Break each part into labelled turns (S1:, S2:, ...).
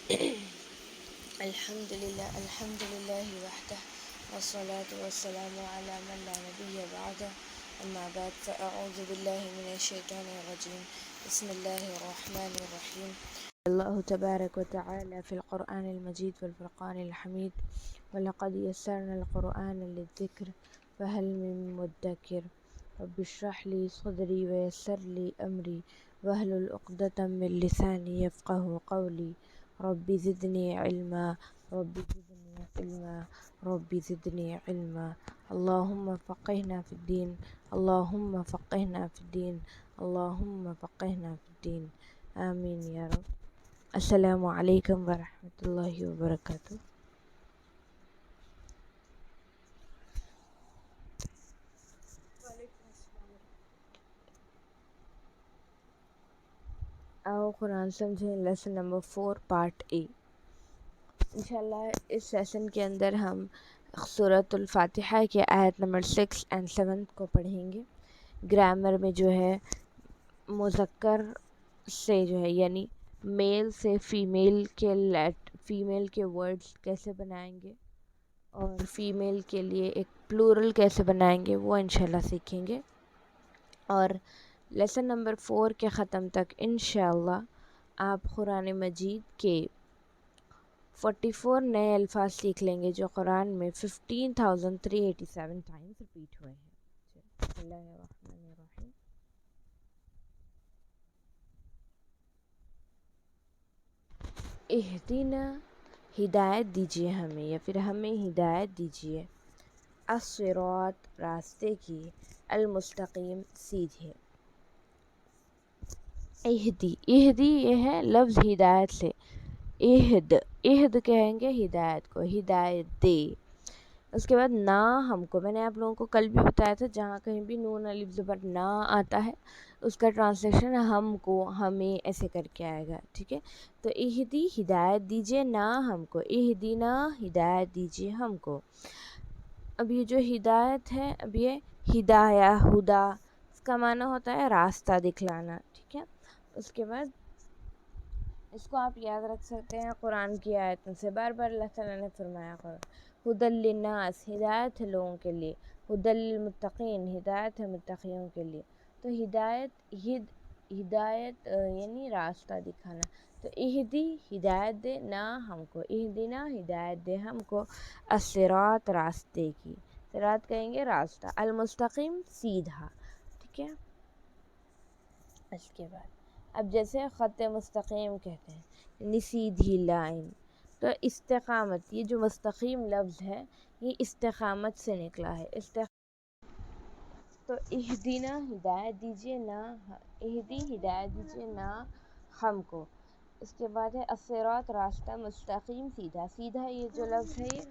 S1: الحمد لله وحده والصلاة والسلام على من لا نبي بعده أما بعد فأعوذ بالله من الشيطان الرجيم بسم الله الرحمن الرحيم. الله تبارك وتعالى في القرآن المجيد والفرقان الحميد ولقد يسرنا القرآن للذكر فهل من مدكر رب اشرح لي صدري ويسر لي أمري واحلل عقدة من لساني يفقه قولي رب زدني علما رب زدني علما رب زدني علما اللهم فقهنا في الدين اللهم فقهنا في الدين اللهم فقهنا في الدين آمين يا رب. السلام علیکم ورحمۃ اللہ وبرکاتہ. آؤ قرآن سمجھیں لیسن نمبر 4 پارٹ اے. انشاءاللہ اس سیشن کے اندر ہم سورۃ الفاتحہ کے آیت نمبر 6 اور 7 کو پڑھیں گے. گرامر میں جو ہے مذکر سے جو ہے یعنی میل سے فیمیل کے ورڈز کیسے بنائیں گے اور فیمیل کے لیے ایک پلورل کیسے بنائیں گے وہ انشاءاللہ سیکھیں گے. اور لیسن نمبر 4 کے ختم تک انشاءاللہ آپ قرآن مجید کے 44 نئے الفاظ سیکھ لیں گے جو قرآن میں 15,387 ٹائمز ریپیٹ ہوئے ہیں. بسم اللہ الرحمن الرحیم. اہدنا ہدایت دیجیے ہمیں یا پھر ہمیں ہدایت دیجیے الصراط راستے کی المستقیم سیدھے. اہدی یہ ہے لفظ ہدایت سے. عہد کہیں گے ہدایت کو، ہدایت دے. اس کے بعد نا ہم کو، میں نے آپ لوگوں کو کل بھی بتایا تھا جہاں کہیں بھی نون الف زبر نا آتا ہے اس کا ٹرانسلیشن ہم کو، ہمیں ایسے کر کے آئے گا. ٹھیک ہے، تو اہدی ہدایت دیجیے نا ہم کو، اہدینا ہدایت دیجیے ہم کو. اب یہ جو ہدایت ہے، اب یہ ہدایہ ہدا اس کا معنی ہوتا ہے راستہ دکھلانا. ٹھیک ہے، اس کے بعد اس کو آپ یاد رکھ سکتے ہیں قرآن کی آیتوں سے. بار بار اللہ تعالیٰ نے فرمایا ہدی للناس ہدایت ہے لوگوں کے لیے، ہدی للمتقین ہدایت ہے متقیوں کے لیے. تو ہدایت یعنی راستہ دکھانا. تو اہدی ہدایت دے نا ہم کو، اہدینا ہدایت دے ہم کو الصراط راستے کی. صراط کہیں گے راستہ، المستقیم سیدھا. ٹھیک ہے، اس کے بعد اب جیسے خط مستقیم کہتے ہیں یعنی سیدھی لائن. تو استقامت، یہ جو مستقیم لفظ ہے یہ استقامت سے نکلا ہے. تو اہدینا ہدایت دیجیے نا، اہدی ہدایت دیجیے نا ہم کو. اس کے بعد ہے الصراط راستہ مستقیم سیدھا. سیدھا یہ جو لفظ ہے یہ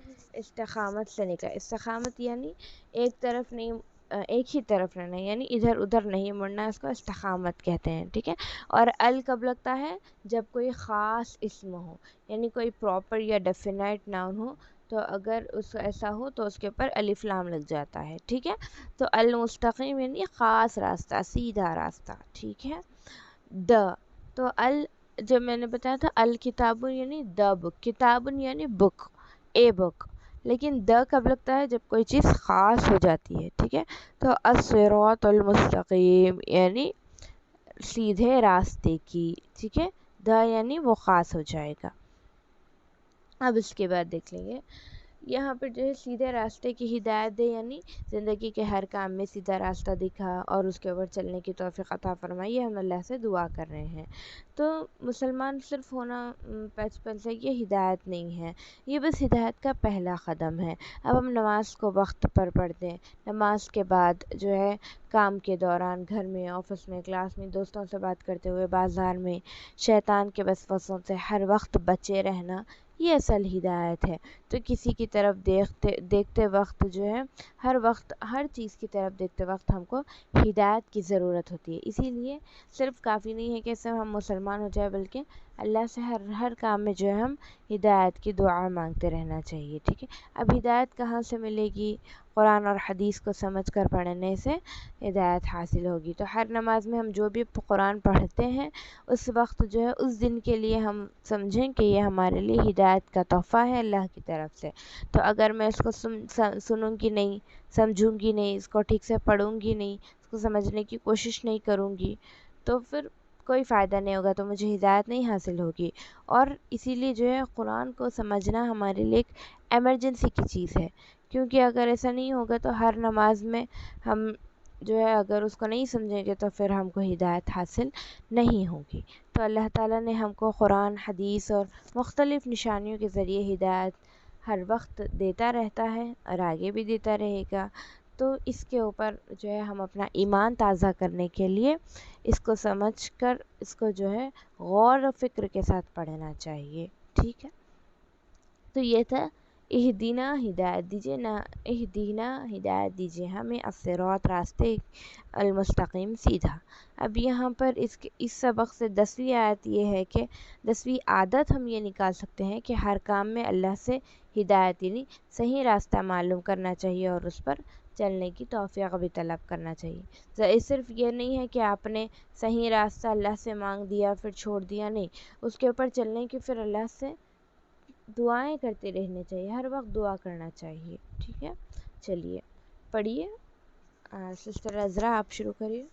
S1: استقامت سے نکلا. استقامت یعنی ایک طرف نہیں، ایک ہی طرف رہنا یعنی ادھر ادھر نہیں مڑنا، اس کو استقامت کہتے ہیں. ٹھیک ہے، اور ال کب لگتا ہے جب کوئی خاص اسم ہو یعنی کوئی پراپر یا ڈیفینائٹ ناؤن ہو، تو اگر اس ایسا ہو تو اس کے اوپر الف لام لگ جاتا ہے. ٹھیک ہے، تو المستقیم یعنی خاص راستہ، سیدھا راستہ. ٹھیک ہے، تو جب میں نے بتایا تھا الکتاب یعنی دا بک، کتاب یعنی بک، اے بک. لیکن کب لگتا ہے جب کوئی چیز خاص ہو جاتی ہے. ٹھیک ہے، تو الصراط المستقیم یعنی سیدھے راستے کی. ٹھیک ہے، یعنی وہ خاص ہو جائے گا. اب اس کے بعد دیکھ لیں گے یہاں پر جو ہے سیدھے راستے کی ہدایت دے یعنی زندگی کے ہر کام میں سیدھا راستہ دکھا اور اس کے اوپر چلنے کی توفیق عطا فرمائی. ہم اللہ سے دعا کر رہے ہیں. تو مسلمان صرف ہونا بچپن سے یہ ہدایت نہیں ہے، یہ بس ہدایت کا پہلا قدم ہے. اب ہم نماز کو وقت پر پڑھتے ہیں، نماز کے بعد جو ہے کام کے دوران، گھر میں، آفس میں، کلاس میں، دوستوں سے بات کرتے ہوئے، بازار میں، شیطان کے وسوسوں سے ہر وقت بچے رہنا، یہ اصل ہدایت ہے. تو کسی کی طرف دیکھتے وقت جو ہے ہر وقت ہر چیز کی طرف دیکھتے وقت ہم کو ہدایت کی ضرورت ہوتی ہے. اسی لیے صرف کافی نہیں ہے کہ صرف ہم مسلمان ہو جائے، بلکہ اللہ سے ہر کام میں جو ہے ہم ہدایت کی دعا مانگتے رہنا چاہیے، ٹھیک ہے۔ اب ہدایت کہاں سے ملے گی؟ قرآن اور حدیث کو سمجھ کر پڑھنے سے ہدایت حاصل ہوگی۔ تو ہر نماز میں ہم جو بھی قرآن پڑھتے ہیں اس وقت جو ہے اس دن کے لیے ہم سمجھیں کہ یہ ہمارے لیے ہدایت کا تحفہ ہے اللہ کی طرف سے۔ تو اگر میں اس کو سنوں گی نہیں، سمجھوں گی نہیں، اس کو ٹھیک سے پڑھوں گی نہیں، اس کو سمجھنے کی کوشش نہیں کروں گی تو پھر کوئی فائدہ نہیں ہوگا، تو مجھے ہدایت نہیں حاصل ہوگی۔ اور اسی لیے جو ہے قرآن کو سمجھنا ہمارے لیے ایک ایمرجنسی کی چیز ہے، کیونکہ اگر ایسا نہیں ہوگا تو ہر نماز میں ہم جو ہے اگر اس کو نہیں سمجھیں گے تو پھر ہم کو ہدایت حاصل نہیں ہوگی۔ تو اللہ تعالیٰ نے ہم کو قرآن، حدیث اور مختلف نشانیوں کے ذریعے ہدایت ہر وقت دیتا رہتا ہے اور آگے بھی دیتا رہے گا۔ تو اس کے اوپر جو ہے ہم اپنا ایمان تازہ کرنے کے لیے اس کو سمجھ کر اس کو جو ہے غور و فکر کے ساتھ پڑھنا چاہیے، ٹھیک ہے۔ تو یہ تھا اہدینا، ہدایت دیجیے نا، اہدینا ہدایت دیجیے ہمیں الصراط راستے المستقیم سیدھا۔ اب یہاں پر اس سبق سے 10ویں آیت یہ ہے کہ 10ویں عادت ہم یہ نکال سکتے ہیں کہ ہر کام میں اللہ سے ہدایت یعنی صحیح راستہ معلوم کرنا چاہیے اور اس پر چلنے کی توفیق بھی طلب کرنا چاہیے۔ صرف یہ نہیں ہے کہ آپ نے صحیح راستہ اللہ سے مانگ دیا پھر چھوڑ دیا، نہیں، اس کے اوپر چلنے کی پھر اللہ سے دعائیں کرتے رہنے چاہیے، ہر وقت دعا کرنا چاہیے، ٹھیک ہے۔ چلیے پڑھیے، سسٹر عذرا آپ شروع کریے۔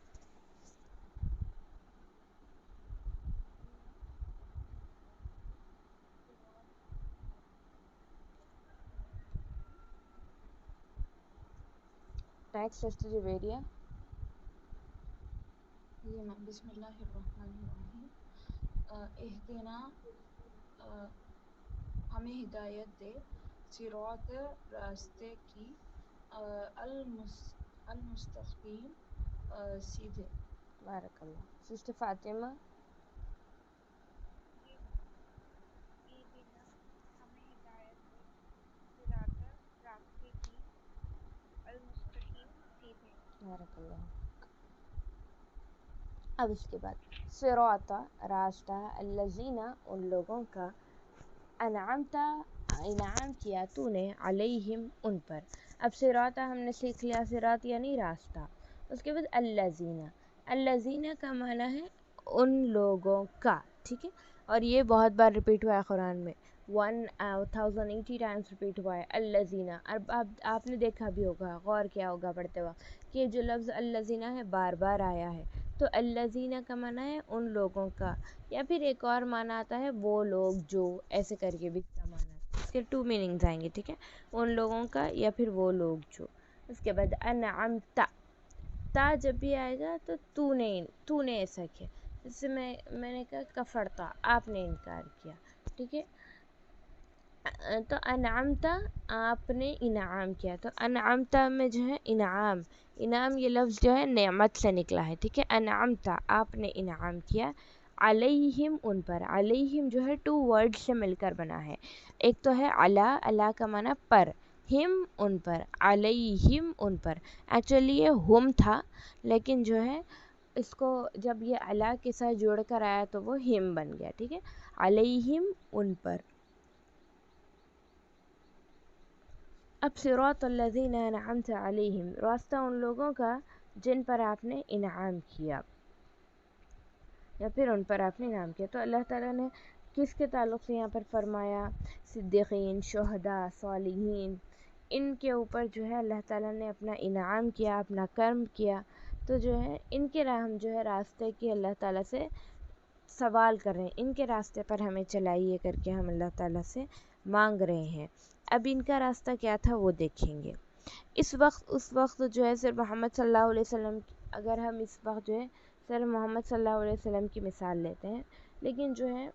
S1: Next sister Javeria.
S2: جی میم، بسم اللہ الرحمن الرحیم۔ اہدنا، ہمیں ہدایت دے، صراط راستے کی، المستقیم سیدھے۔
S1: بارک اللہ۔ سسٹر فاطمہ۔ بارک اللہ۔ اب اس کے بعد صراط راستہ، الذین ان لوگوں کا، انعمت انعام کیا تو نے، علیہم ان پر۔ اب صراط ہم نے سیکھ لیا، صراط یعنی راستہ۔ اس کے بعد الذین، الذین کا معنی ہے ان لوگوں کا، ٹھیک ہے۔ اور یہ بہت بار ریپیٹ ہوا ہے قرآن میں، 1080 ٹائمز ریپیٹ ہوا ہے الذین۔ اب آپ نے دیکھا بھی ہوگا، غور کیا ہوگا پڑھتے وقت کہ جو لفظ الذین ہے بار بار آیا ہے۔ تو الذین کا معنی ہے ان لوگوں کا، یا پھر ایک اور معنی آتا ہے وہ لوگ جو، ایسے کر کے بھی اس کا معنی ہے، اس کے 2 میننگز آئیں گے، ٹھیک ہے۔ ان لوگوں کا یا پھر وہ لوگ جو۔ اس کے بعد انعمت، تا جب بھی آئے گا تو تو نے ایسا کیا، جس سے میں نے کہا کفرتا، آپ نے انکار کیا، ٹھیک ہے۔ تو انعمت آپ نے انعام کیا، تو انعمت میں جو ہے انعام یہ لفظ جو ہے نعمت سے نکلا ہے، ٹھیک ہے۔ انعمت آپ نے انعام کیا، علیہم ان پر، علیہم جو ہے 2 ورڈ سے مل کر بنا ہے، ایک تو ہے علا کا معنی پر، ہم ان پر، علیہم ان پر۔ ایکچولی یہ ہم تھا لیکن جو ہے اس کو جب یہ علا کے ساتھ جوڑ کر آیا تو وہ ہم بن گیا، ٹھیک ہے۔ علیہم ان پر۔ اب صراط الذین انعمت علیہم، راستہ ان لوگوں کا جن پر آپ نے انعام کیا یا پھر ان پر آپ نے انعام کیا۔ تو اللہ تعالیٰ نے کس کے تعلق سے یہاں پر فرمایا؟ صدیقین، شہداء، صالحین، ان کے اوپر جو ہے اللہ تعالیٰ نے اپنا انعام کیا، اپنا کرم کیا، تو جو ہے ان کے ہم جو ہے راستے کی اللہ تعالیٰ سے سوال کر رہے ہیں، ان کے راستے پر ہمیں چلائیے کر کے ہم اللہ تعالیٰ سے مانگ رہے ہیں۔ اب ان کا راستہ کیا تھا وہ دیکھیں گے۔ اس وقت جو ہے صرف محمد صلی اللہ علیہ وسلم، اگر ہم اس وقت جو ہے صرف محمد صلی اللہ علیہ وسلم کی مثال لیتے ہیں، لیکن جو ہے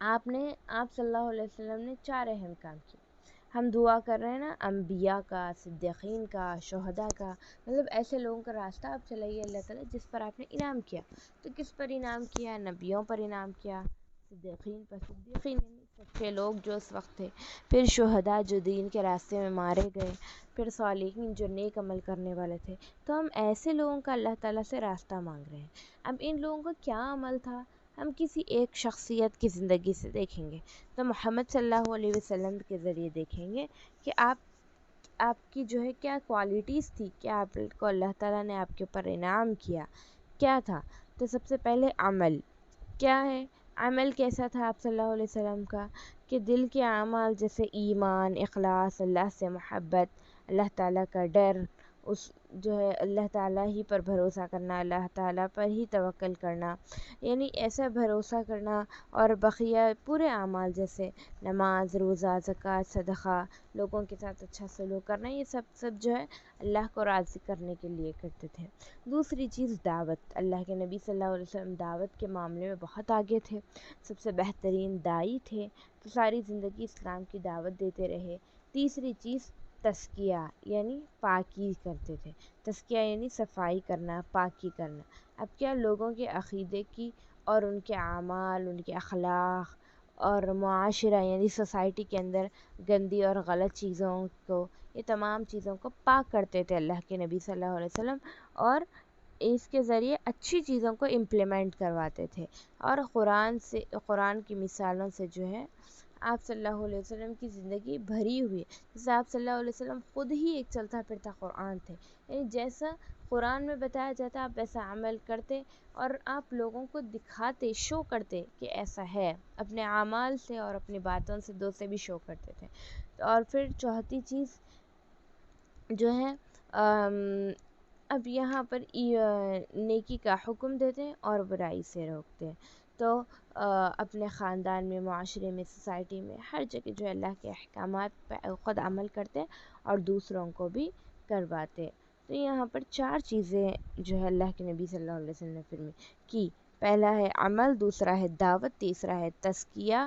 S1: آپ صلی اللہ علیہ وسلم نے 4 اہم کام کیے۔ ہم دعا کر رہے ہیں نا انبیاء کا، صدیقین کا، شہداء کا، مطلب ایسے لوگوں کا راستہ آپ چلائیے اللہ تعالیٰ جس پر آپ نے انعام کیا۔ تو کس پر انعام کیا؟ نبیوں پر انعام کیا، صدیقین پر، صدیقین یعنی سچے لوگ جو اس وقت تھے، پھر شہداء جو دین کے راستے میں مارے گئے، پھر صالحین جو نیک عمل کرنے والے تھے۔ تو ہم ایسے لوگوں کا اللہ تعالیٰ سے راستہ مانگ رہے ہیں۔ اب ان لوگوں کا کیا عمل تھا؟ ہم کسی ایک شخصیت کی زندگی سے دیکھیں گے تو محمد صلی اللہ علیہ وسلم کے ذریعے دیکھیں گے کہ آپ کی جو ہے کیا کوالٹیز تھی، کیا آپ کو اللہ تعالیٰ نے آپ کے اوپر انعام کیا کیا تھا. تو سب سے پہلے عمل کیا ہے، عمل کیسا تھا آپ صلی اللہ علیہ وسلم کا، کہ دل کے اعمال جیسے ایمان، اخلاص، اللہ سے محبت، اللہ تعالیٰ کا ڈر، اس جو ہے اللہ تعالیٰ ہی پر بھروسہ کرنا، اللہ تعالیٰ پر ہی توکل کرنا، یعنی ایسا بھروسہ کرنا. اور بقیہ پورے اعمال جیسے نماز، روزہ، زکوٰۃ، صدقہ، لوگوں کے ساتھ اچھا سلوک کرنا، یہ سب جو ہے اللہ کو راضی کرنے کے لیے کرتے تھے. دوسری چیز دعوت، اللہ کے نبی صلی اللہ علیہ وسلم دعوت کے معاملے میں بہت آگے تھے، سب سے بہترین داعی تھے، تو ساری زندگی اسلام کی دعوت دیتے رہے. تیسری چیز تزکیہ یعنی پاکی کرتے تھے. تزکیہ یعنی صفائی کرنا، پاکی کرنا. اب کیا لوگوں کے عقیدے کی اور ان کے اعمال، ان کے اخلاق اور معاشرہ یعنی سوسائٹی کے اندر گندی اور غلط چیزوں کو، یہ تمام چیزوں کو پاک کرتے تھے اللہ کے نبی صلی اللہ علیہ وسلم، اور اس کے ذریعے اچھی چیزوں کو امپلیمنٹ کرواتے تھے. اور قرآن کی مثالوں سے جو ہے آپ صلی اللہ علیہ وسلم کی زندگی بھری ہوئی ہے. جیسے آپ صلی اللہ علیہ وسلم خود ہی ایک چلتا پھرتا قرآن تھے، یعنی جیسا قرآن میں بتایا جاتا آپ ویسا عمل کرتے، اور آپ لوگوں کو دکھاتے، شو کرتے کہ ایسا ہے، اپنے اعمال سے اور اپنی باتوں سے دو سے بھی شو کرتے تھے. اور پھر چوتھی چیز جو ہے اب یہاں پر نیکی کا حکم دیتے ہیں اور برائی سے روکتے ہیں. تو اپنے خاندان میں، معاشرے میں، سوسائٹی میں، ہر جگہ جو ہے اللہ کے احکامات پہ خود عمل کرتے اور دوسروں کو بھی کرواتے. تو یہاں پر 4 چیزیں جو ہے اللہ کے نبی صلی اللہ علیہ وسلم نے فرمائی کی. پہلا ہے عمل، دوسرا ہے دعوت، تیسرا ہے تزکیہ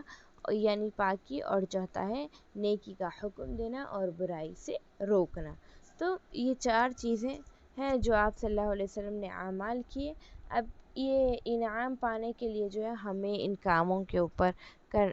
S1: یعنی پاکی، اور چوتھا ہے نیکی کا حکم دینا اور برائی سے روکنا. تو یہ 4 چیزیں ہیں جو آپ صلی اللہ علیہ وسلم نے اعمال کیے. اب یہ انعام پانے کے لیے جو ہے ہمیں ان کاموں کے اوپر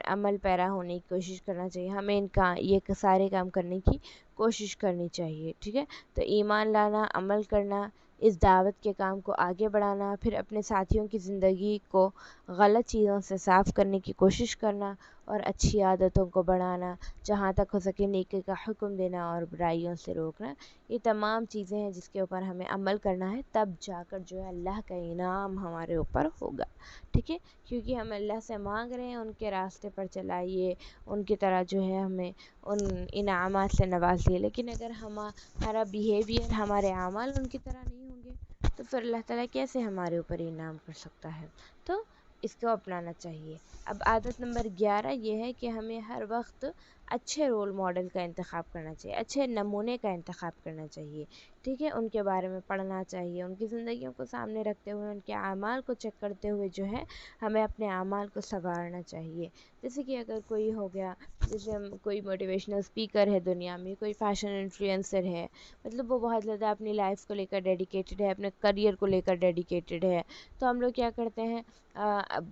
S1: عمل پیرا ہونے کی کوشش کرنا چاہیے، ہمیں یہ سارے کام کرنے کی کوشش کرنی چاہیے. ٹھیک ہے، تو ایمان لانا، عمل کرنا، اس دعوت کے کام کو آگے بڑھانا، پھر اپنے ساتھیوں کی زندگی کو غلط چیزوں سے صاف کرنے کی کوشش کرنا، اور اچھی عادتوں کو بڑھانا، جہاں تک ہو سکے نیکی کا حکم دینا اور برائیوں سے روکنا. یہ تمام چیزیں ہیں جس کے اوپر ہمیں عمل کرنا ہے، تب جا کر جو ہے اللہ کا انعام ہمارے اوپر ہوگا. ٹھیک ہے، کیونکہ ہم اللہ سے مانگ رہے ہیں ان کے راستے پر چلائیے، ان کی طرح جو ہے ہمیں ان انعامات سے نوازیے. لیکن اگر ہمارا بیہیویئر، ہمارے اعمال ان کی طرح نہیں ہوں گے تو پھر اللہ تعالیٰ کیسے ہمارے اوپر انعام کر سکتا ہے. تو اس کو اپنانا چاہیے. اب عادت نمبر 11 یہ ہے کہ ہمیں ہر وقت اچھے رول ماڈل کا انتخاب کرنا چاہیے، اچھے نمونے کا انتخاب کرنا چاہیے. ٹھیک ہے، ان کے بارے میں پڑھنا چاہیے، ان کی زندگیوں کو سامنے رکھتے ہوئے، ان کے اعمال کو چیک کرتے ہوئے جو ہے ہمیں اپنے اعمال کو سنوارنا چاہیے. جیسے کہ اگر کوئی ہو گیا، جیسے کوئی موٹیویشنل اسپیکر ہے دنیا میں، کوئی فیشن انفلوئنسر ہے، مطلب وہ بہت زیادہ اپنی لائف کو لے کر ڈیڈیکیٹڈ ہے، اپنے کریئر کو لے کر ڈیڈیکیٹڈ ہے، تو ہم لوگ کیا کرتے ہیں،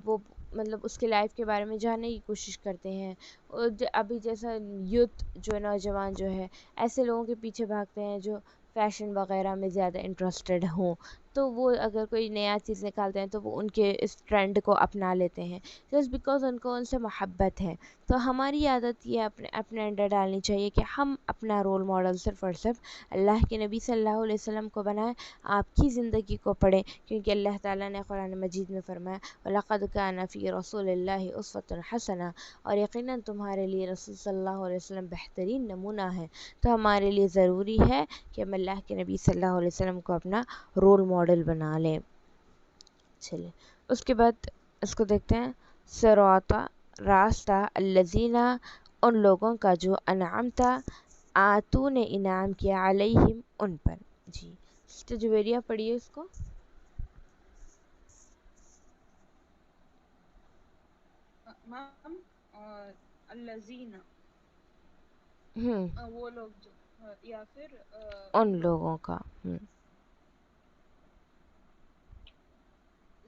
S1: وہ مطلب اس کی لائف کے بارے میں جاننے کی کوشش کرتے ہیں. ابھی جیسا یوتھ جو نوجوان جو ہے ایسے لوگوں کے پیچھے بھاگتے ہیں جو فیشن وغیرہ میں زیادہ انٹرسٹڈ ہوں، تو وہ اگر کوئی نیا چیز نکالتے ہیں تو وہ ان کے اس ٹرینڈ کو اپنا لیتے ہیں جسٹ بیکاز ان کو ان سے محبت ہے. تو ہماری عادت یہ اپنے انڈر ڈالنی چاہیے کہ ہم اپنا رول ماڈل صرف اور صرف اللہ کے نبی صلی اللہ علیہ وسلم کو بنائیں، آپ کی زندگی کو پڑھیں، کیونکہ اللہ تعالیٰ نے قرآن مجید میں فرمایا وَلَقَدْ كَانَ فِي رَسُولِ اللَّهِ أُسْوَةٌ حَسَنَةٌ، اور یقیناً تمہارے لیے رسول صلی اللہ علیہ وسلم بہترین نمونہ ہے. تو ہمارے لیے ضروری ہے کہ ہم اللہ کے نبی صلی اللہ علیہ وسلم کو اپنا رول ماڈل بنا لیں. چلیں اس کے بعد اس کو دیکھتے ہیں، صراط راستہ، الذین ان لوگوں کا جو انعمت تو نے انعام کیا، علیہم ان پر. جی سسٹر جویریہ پڑھیے اس کو.
S2: میم الذین
S1: ہوں،
S2: وہ لوگ جو یا پھر
S1: ان لوگوں کا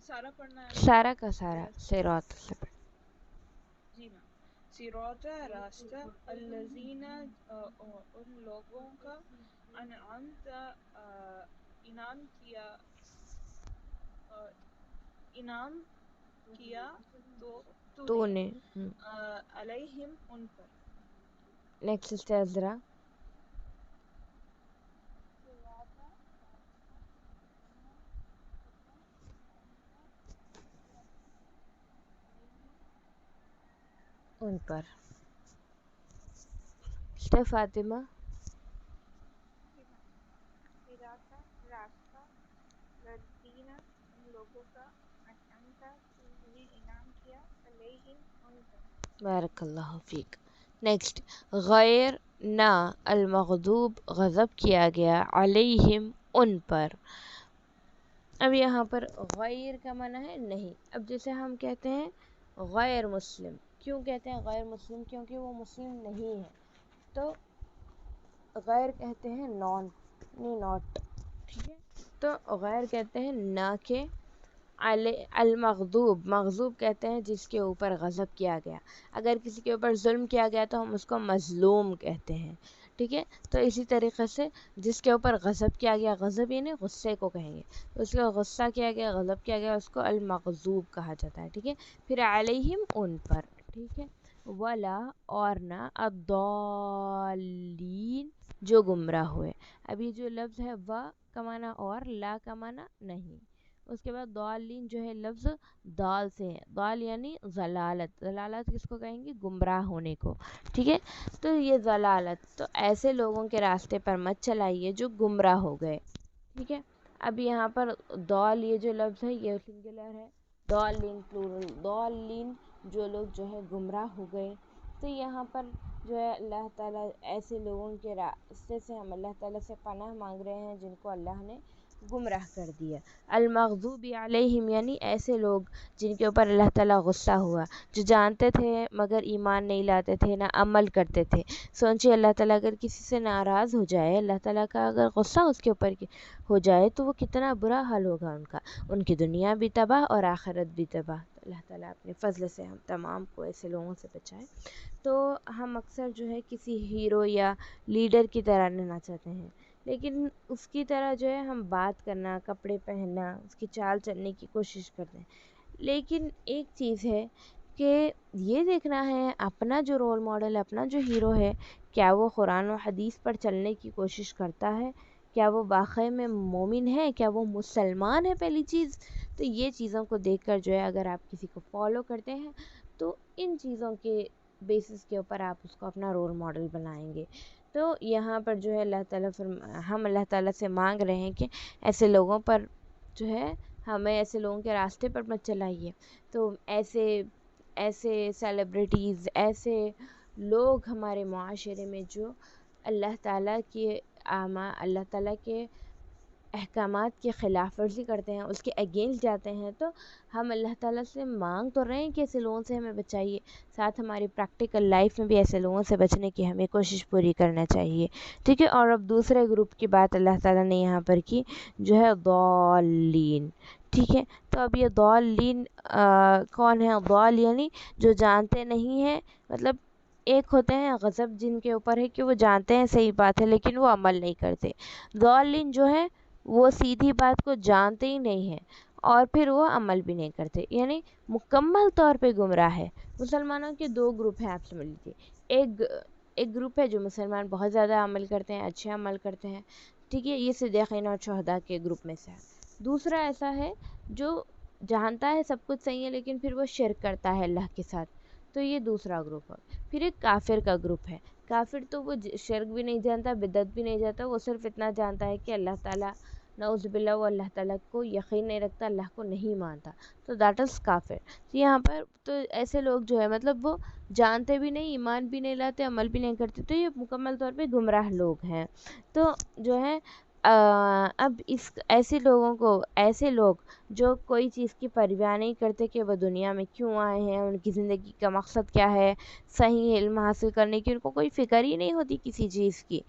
S2: سارا پڑھنا ہے میم
S1: سارا کا سارا
S2: یا
S1: صراط سے
S2: جی میم. صراط راستہ، الذین ان لوگوں کا انعمت انعام کیا، انعام کیا
S1: تو نے
S2: علیہم ان پر
S1: نیکسٹ استعذرا ان پر فاطمہ
S3: صراط راستہ لدینہ ان لوگوں کا انعمت تو نے انعام کیا علیہم ان پر
S1: بارک اللہ فیک. نیکسٹ غیر نہ المغضوب غضب کیا گیا علیہم ان پر. اب یہاں پر غیر کا معنی ہے نہیں. اب جیسے ہم کہتے ہیں غیر مسلم، کیوں کہتے ہیں غیر مسلم؟ کیونکہ وہ مسلم نہیں ہے. تو غیر کہتے ہیں نان، ناٹ، ٹھیک ہے. تو غیر کہتے ہیں نہ کہ. المغضوب، مغضوب کہتے ہیں جس کے اوپر غضب کیا گیا. اگر کسی کے اوپر ظلم کیا گیا تو ہم اس کو مظلوم کہتے ہیں، ٹھیک ہے. تو اسی طریقے سے جس کے اوپر غضب کیا گیا، غضب یعنی غصے کو کہیں گے، اس کا غصہ کیا گیا، غضب کیا گیا، اس کو المغضوب کہا جاتا ہے، ٹھیک ہے. پھر علیہم ان پر، ٹھیک ہے. ولا اور نہ الضالین جو گمراہ ہوئے. اب یہ جو لفظ ہے و کا معنی اور، لا کا معنی نہیں. اس کے بعد ضالین جو ہے لفظ دال سے ہے. دال یعنی ضلالت. ضلالت کس کو کہیں گے؟ گمراہ ہونے کو، ٹھیک ہے. تو یہ ضلالت، تو ایسے لوگوں کے راستے پر مت چلائیے جو گمراہ ہو گئے، ٹھیک ہے. اب یہاں پر دال یہ جو لفظ ہے یہ سنگولر ہے، ضالین پلورل. ضالین جو لوگ جو ہے گمراہ ہو گئے. تو یہاں پر جو ہے اللہ تعالیٰ ایسے لوگوں کے راستے سے ہم اللہ تعالیٰ سے پناہ مانگ رہے ہیں جن کو اللہ نے گمراہ کر دیا. المغضوب علیہم یعنی ایسے لوگ جن کے اوپر اللہ تعالیٰ غصہ ہوا، جو جانتے تھے مگر ایمان نہیں لاتے تھے، نہ عمل کرتے تھے. سوچئے اللہ تعالیٰ اگر کسی سے ناراض ہو جائے، اللہ تعالیٰ کا اگر غصہ اس کے اوپر ہو جائے تو وہ کتنا برا حال ہوگا ان کا. ان کی دنیا بھی تباہ اور آخرت بھی تباہ. اللہ تعالیٰ اپنے فضل سے ہم تمام کو ایسے لوگوں سے بچائے. تو ہم اکثر جو ہے کسی ہیرو یا لیڈر کی طرح رہنا چاہتے ہیں، لیکن اس کی طرح جو ہے ہم بات کرنا، کپڑے پہننا، اس کی چال چلنے کی کوشش کرتے ہیں. لیکن ایک چیز ہے کہ یہ دیکھنا ہے اپنا جو رول ماڈل ہے، اپنا جو ہیرو ہے، کیا وہ قرآن و حدیث پر چلنے کی کوشش کرتا ہے؟ کیا وہ واقعی میں مومن ہے؟ کیا وہ مسلمان ہے؟ پہلی چیز تو یہ چیزوں کو دیکھ کر جو ہے اگر آپ کسی کو فالو کرتے ہیں تو ان چیزوں کے بیسس کے اوپر آپ اس کو اپنا رول ماڈل بنائیں گے. تو یہاں پر جو ہے اللہ تعالیٰ ہم اللہ تعالیٰ سے مانگ رہے ہیں کہ ایسے لوگوں پر جو ہے ہمیں ایسے لوگوں کے راستے پر مت چلائیے. تو ایسے سیلیبریٹیز، ایسے لوگ ہمارے معاشرے میں جو اللہ تعالیٰ کے احکامات کی خلاف ورزی کرتے ہیں، اس کے اگینسٹ جاتے ہیں، تو ہم اللہ تعالیٰ سے مانگ تو رہے ہیں کہ ایسے لوگوں سے ہمیں بچائیے، ساتھ ہماری پریکٹیکل لائف میں بھی ایسے لوگوں سے بچنے کی ہمیں کوشش پوری کرنا چاہیے، ٹھیک ہے. اور اب دوسرے گروپ کی بات اللہ تعالیٰ نے یہاں پر کی جو ہے ضالین، ٹھیک ہے. تو اب یہ ضالین کون ہے؟ ضال یعنی جو جانتے نہیں ہیں. مطلب ایک ہوتے ہیں غضب جن کے اوپر ہے کہ وہ جانتے ہیں صحیح بات ہے لیکن وہ عمل نہیں کرتے. ضالین جو ہے وہ سیدھی بات کو جانتے ہی نہیں ہیں اور پھر وہ عمل بھی نہیں کرتے، یعنی مکمل طور پہ گمراہ ہے. مسلمانوں کے دو گروپ ہیں، آپ سمجھ لیجیے. ایک گروپ ہے جو مسلمان بہت زیادہ عمل کرتے ہیں، اچھے عمل کرتے ہیں، ٹھیک ہے، یہ صدیقین اور شہداء کے گروپ میں سے ہے. دوسرا ایسا ہے جو جانتا ہے سب کچھ صحیح ہے لیکن پھر وہ شرک کرتا ہے اللہ کے ساتھ، تو یہ دوسرا گروپ ہے. پھر ایک کافر کا گروپ ہے. کافر تو وہ شرک بھی نہیں جانتا، بدعت بھی نہیں جانتا، وہ صرف اتنا جانتا ہے کہ اللہ تعالیٰ نعوذ باللہ وہ اللہ تعالیٰ کو یقین نہیں رکھتا، اللہ کو نہیں مانتا، تو دیٹ از کافر. یہاں پر تو ایسے لوگ جو ہے مطلب وہ جانتے بھی نہیں، ایمان بھی نہیں لاتے، عمل بھی نہیں کرتے، تو یہ مکمل طور پہ گمراہ لوگ ہیں. تو جو ہے اب ایسے لوگ جو کوئی چیز کی پرواہ نہیں کرتے کہ وہ دنیا میں کیوں آئے ہیں، ان کی زندگی کا مقصد کیا ہے، صحیح علم حاصل کرنے کی ان کو کوئی فکر ہی نہیں ہوتی کسی چیز کی.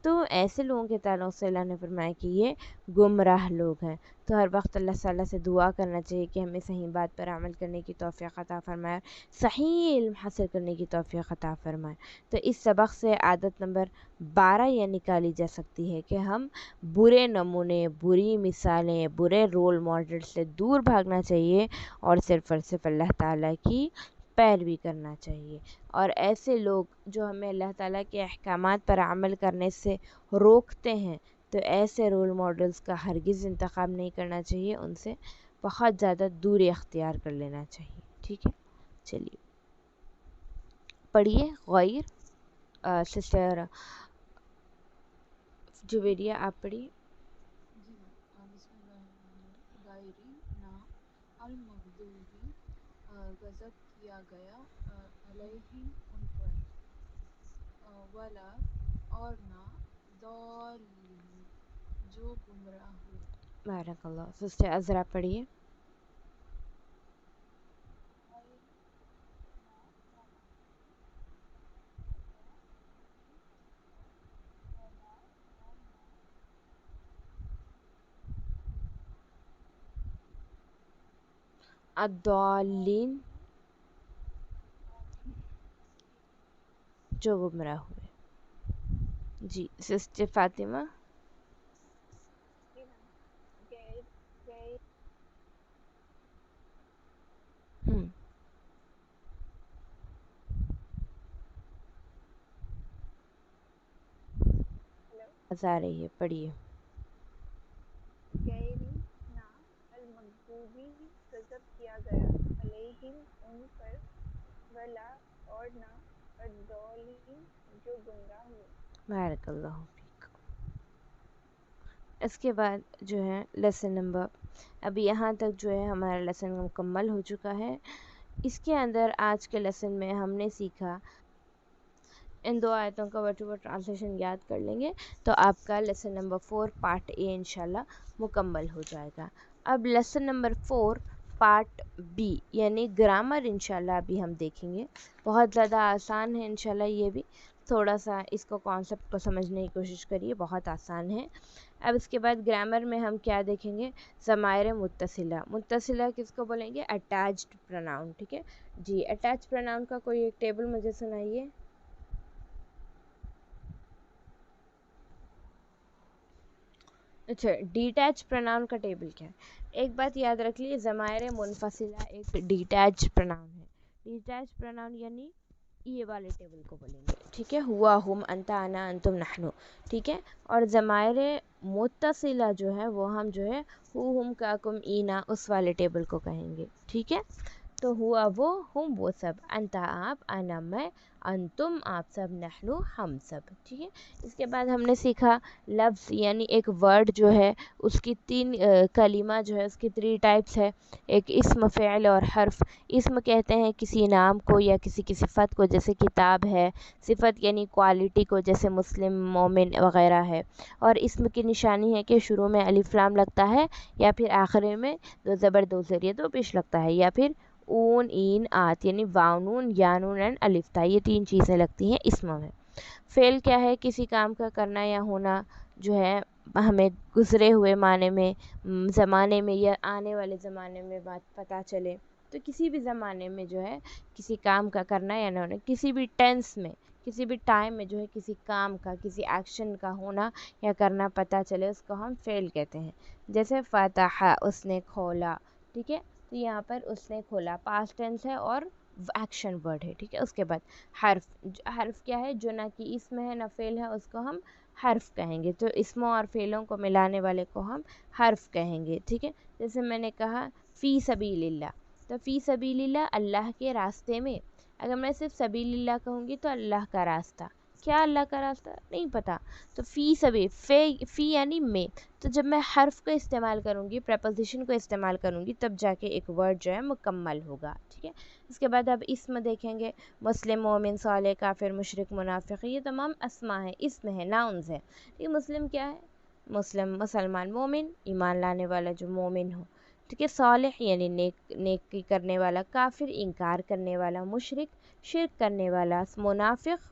S1: تو ایسے لوگوں کے تعلق سے اللہ نے فرمایا کہ یہ گمراہ لوگ ہیں. تو ہر وقت اللہ تعالیٰ سے دعا کرنا چاہیے کہ ہمیں صحیح بات پر عمل کرنے کی توفیق عطا فرمائے، صحیح علم حاصل کرنے کی توفیق عطا فرمائے. تو اس سبق سے عادت نمبر 12 یہ نکالی جا سکتی ہے کہ ہم برے نمونے، بری مثالیں، برے رول ماڈل سے دور بھاگنا چاہیے اور صرف اللہ تعالیٰ کی پیروی کرنا چاہیے. اور ایسے لوگ جو ہمیں اللہ تعالیٰ کے احکامات پر عمل کرنے سے روکتے ہیں، تو ایسے رول ماڈلز کا ہرگز انتخاب نہیں کرنا چاہیے، ان سے بہت زیادہ دوری اختیار کر لینا چاہیے. ٹھیک ہے، چلیے پڑھیے. غیر سسٹر جویریہ آپ پڑھیے.
S2: جی بسم اللہ الرحمن الرحیم. غائری نہ المغضوبی غضب کیا گیا علیہم ان پر، ولا اور نہ ضالین جو گمراہ ہوئے.
S1: بارک اللہ. سسٹر عذرا پڑھیے. الضالین جو گمراہ ہوئے. جی سسٹر فاطمہ.
S3: جی میم. غیر غیر
S1: ہم
S3: ہلو.
S1: آ رہی ہے، پڑھیے.
S3: غیری نہ المغضوبی غضب کیا گیا علیہم ان پر، ولا اور نہ الضالین جو گمراہ ہوئے.
S1: بارک اللہ فیک. اس کے بعد جو ہے لیسن نمبر، اب یہاں تک جو ہے ہمارا لیسن مکمل ہو چکا ہے. اس کے اندر آج کے لیسن میں ہم نے سیکھا، ان 2 آیتوں کا ورڈ ٹو ورڈ ٹرانسلیشن یاد کر لیں گے تو آپ کا لیسن نمبر 4 پارٹ اے انشاءاللہ مکمل ہو جائے گا. اب لیسن نمبر 4 پارٹ بی یعنی گرامر انشاءاللہ ابھی ہم دیکھیں گے. بہت زیادہ آسان ہے انشاءاللہ، یہ بھی تھوڑا سا اس کو کانسیپٹ کو سمجھنے کی کوشش کریے، بہت آسان ہے. اب اس کے بعد گرامر میں ہم کیا دیکھیں گے؟ ضمائر متصلہ. متصلہ کس کو بولیں گے؟ Attached pronoun. ٹھیک ہے جی. اٹیچ پروناؤن کا کوئی ایک ٹیبل مجھے سنائیے. اچھا، ڈیٹیچ پروناؤن کا ٹیبل کیا ہے؟ ایک بات یاد رکھ لیے، ضمائر منفصلہ ایک ڈیٹیچ پروناؤن ہے. ڈیٹیچ پروناؤن یعنی یہ والے ٹیبل کو بولیں گے. ٹھیک ہے، ہوا، ہم، انت، انا، انتم، نحنو. ٹھیک ہے. اور ضمائر متصلہ جو ہے وہ ہم جو ہے ہو، ہم، کا، کم، اینا اس والے ٹیبل کو کہیں گے. ٹھیک ہے. تو ہوا وہ، ہم وہ سب، انت آپ، انا میں، انتم آپ سب، نحنو ہم سب. ٹھیک ہے. اس کے بعد ہم نے سیکھا لفظ یعنی ایک ورڈ جو ہے اس کی 3 کلمہ جو ہے اس کی 3 ٹائپس ہے. ایک اسم، فعل اور حرف. اسم کہتے ہیں کسی نام کو یا کسی کی صفت کو، جیسے کتاب ہے. صفت یعنی کوالٹی کو، جیسے مسلم، مومن وغیرہ ہے. اور اسم کی نشانی ہے کہ شروع میں الف لام لگتا ہے یا پھر آخر میں 2 زبر 2 زیر 2 پیش لگتا ہے، یا پھر اون، این، آت یعنی واو نون، یا نون اینڈ الف تا. یہ 3 چیزیں لگتی ہیں اسم میں. فعل کیا ہے؟ کسی کام کا کرنا یا ہونا جو ہے ہمیں گزرے ہوئے معنی میں، زمانے میں یا آنے والے زمانے میں بات پتہ چلے. تو کسی بھی زمانے میں جو ہے کسی کام کا کرنا یا نہ ہونا، کسی بھی ٹینس میں، کسی بھی ٹائم میں جو ہے کسی کام کا، کسی ایکشن کا ہونا یا کرنا پتہ چلے، اس کو ہم فعل کہتے ہیں. جیسے فتح، اس نے کھولا. ٹھیک ہے. تو یہاں پر اس نے کھولا پاسٹ ٹینس ہے اور ایکشن ورڈ ہے. ٹھیک ہے. اس کے بعد حرف. حرف کیا ہے؟ جو نہ کہ اسم ہے نہ فعل ہے، اس کو ہم حرف کہیں گے. تو اسموں اور فعلوں کو ملانے والے کو ہم حرف کہیں گے. ٹھیک ہے. جیسے میں نے کہا فی سبیل اللہ، تو فی سبیل اللہ اللہ کے راستے میں. اگر میں صرف سبیل اللہ کہوں گی تو اللہ کا راستہ، کیا اللہ کا راستہ نہیں پتہ. تو فی سبیل، فی یعنی میں. تو جب میں حرف کا استعمال کروں گی، پریپوزیشن کو استعمال کروں گی، تب جا کے ایک ورڈ جو ہے مکمل ہوگا. ٹھیک ہے. اس کے بعد اب اسم دیکھیں گے. مسلم، مومن، صالح، کافر، مشرک، منافق، یہ تمام اسما ہیں، اسم ہے، ناؤنز ہے. یہ مسلم کیا ہے؟ مسلم مسلمان، مومن ایمان لانے والا جو مومن ہو. ٹھیک ہے. صالح یعنی نیکی کرنے والا، کافر انکار کرنے والا، مشرک شرک کرنے والا، منافق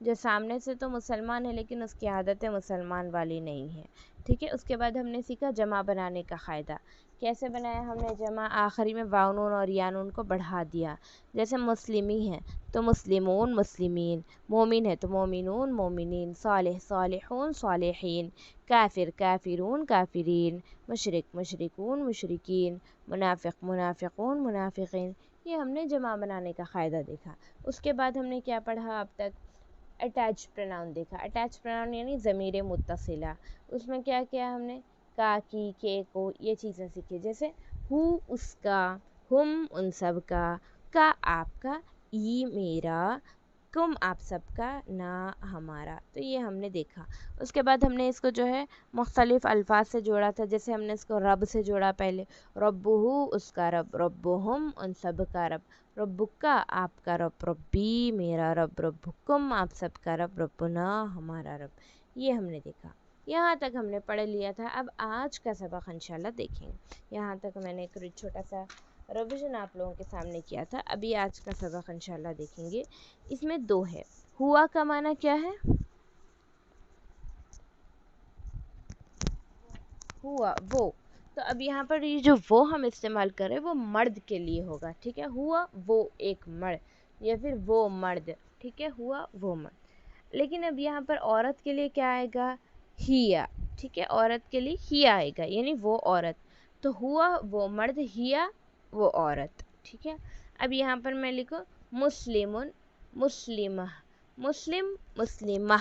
S1: جو سامنے سے تو مسلمان ہے لیکن اس کی عادتیں مسلمان والی نہیں ہیں، ٹھیک ہے۔ اس کے بعد ہم نے سیکھا جمع بنانے کا قاعدہ، کیسے بنایا ہم نے جمع، آخری میں واو نون اور یا نون کو بڑھا دیا، جیسے مسلمی ہیں تو مسلمون مسلمین، مومن ہے تو مومنون مومنین، صالح صالحون صالحین، کافر کافرون کافرین، مشرک مشرکون مشرکین، منافق منافقون منافقین۔ یہ ہم نے جمع بنانے کا قاعدہ دیکھا۔ اس کے بعد ہم نے کیا پڑھا اب تک؟ اٹیچ پروناؤن دیکھا۔ اٹیچ پروناؤن یعنی ضمیر متصلہ، اس میں کیا کیا ہم نے؟ کا، کی، کے، کو، یہ چیزیں سیکھی، جیسے ہو اس کا، ہم ان سب کا آپ کا، ای میرا، کم آپ سب کا، نا ہمارا۔ تو یہ ہم نے دیکھا۔ اس کے بعد ہم نے اس کو جو ہے مختلف الفاظ سے جوڑا تھا، جیسے ہم نے اس کو رب سے جوڑا پہلے، ربہو اس کا رب، ربہم ان سب کا رب، ربکا آپ کا رب، ربی میرا رب، ربکم آپ سب کا رب، ربنا ہمارا رب۔ یہ ہم نے دیکھا، یہاں تک ہم نے پڑھ لیا تھا۔ اب آج کا سبق انشاءاللہ دیکھیں گے۔ یہاں تک میں نے ایک چھوٹا سا ریویژن آپ لوگوں کے سامنے کیا تھا، ابھی آج کا سبق انشاءاللہ دیکھیں گے۔ اس میں دو ہے، ہوا کا معنی کیا ہے؟ ہوا وہ، تو اب یہاں پر یہ جو وہ ہم استعمال کر رہے ہیں وہ مرد کے لیے ہوگا، ٹھیک ہے۔ ہوا وہ ایک مرد یا پھر وہ مرد، ٹھیک ہے، ہوا وہ مرد۔ لیکن اب یہاں پر عورت کے لیے کیا آئے گا؟ ہیا، ٹھیک ہے، عورت کے لیے ہیا آئے گا، یعنی وہ عورت۔ تو ہوا وہ مرد، ہیا وہ عورت، ٹھیک ہے۔ اب یہاں پر میں لکھوں مسلمن مسلمہ، مسلم مسلمہ،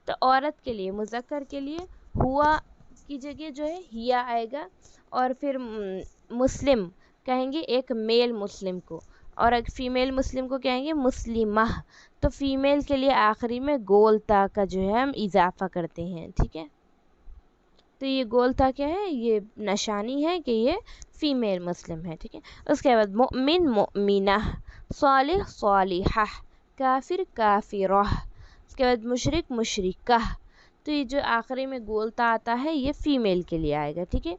S1: تو عورت کے لیے مذکر کے لیے ہوا کی جگہ جو ہے ہیا آئے گا، اور پھر مسلم کہیں گے ایک میل مسلم کو، اور ایک فیمیل مسلم کو کہیں گے مسلمہ۔ تو فیمیل کے لیے آخری میں گول تا کا جو ہے ہم اضافہ کرتے ہیں، ٹھیک ہے۔ تو یہ گول تا کیا ہے؟ یہ نشانی ہے کہ یہ فیمیل مسلم ہے، ٹھیک ہے۔ اس کے بعد مؤمن مؤمنہ، صالح صالحہ، کافر کافرہ، اس کے بعد مشرک مشرکہ۔ تو یہ جو آخری میں گول تا آتا ہے یہ فیمیل کے لیے آئے گا، ٹھیک ہے۔